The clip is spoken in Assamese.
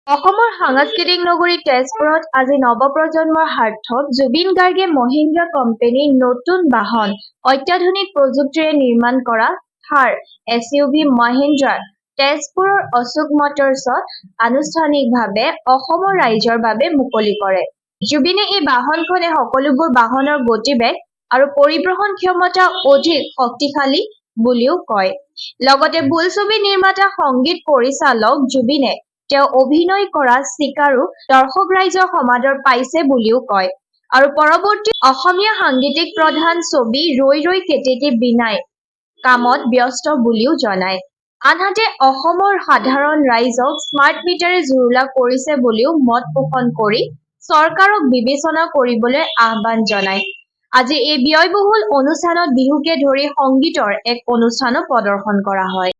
অসমৰ সাংস্কৃতিক নগৰী তেজপুৰত আজি নৱপ্ৰজন্মৰ স্বাৰ্থত জুবিন গাৰ্গে মহিন্দ্ৰা কোম্পানীৰ নতুন বাহন অত্যাধুনিক প্ৰযুক্তিৰে নিৰ্মাণ কৰা থাৰ SUV মহিন্দ্ৰাৰ তেজপুৰৰ অশোক মটৰ্ছত আনুষ্ঠানিকভাৱে অসমৰ ৰাইজৰ বাবে মুকলি কৰে। জুবিনে এই বাহনখনে সকলোবোৰ বাহনৰ গতিবেগ আৰু পৰিবহণ ক্ষমতা অধিক শক্তিশালী বুলিও কয়। লগতে বোলছবি নিৰ্মাতা সংগীত পৰিচালক জুবিনে তেওঁ অভিনয় কৰা চিকাৰো দৰ্শক ৰাইজৰ সমাদৰ পাইছে বুলিও কয় আৰু পৰৱৰ্তী অসমীয়া সাংগীতিক প্ৰধান ছবি ৰৈ ৰৈ কেতেকী বিনাই কামত ব্যস্ত বুলিও জনায়। আনহাতে অসমৰ সাধাৰণ ৰাইজক স্মাৰ্ট মিটাৰে জুৰুলা কৰিছে বুলিও মত পোষণ কৰি চৰকাৰক বিবেচনা কৰিবলৈ আহ্বান জনায়। আজি এই ব্যয়বহুল অনুষ্ঠানত বিহুকে ধৰি সংগীতৰ এক অনুষ্ঠানো প্ৰদৰ্শন কৰা হয়।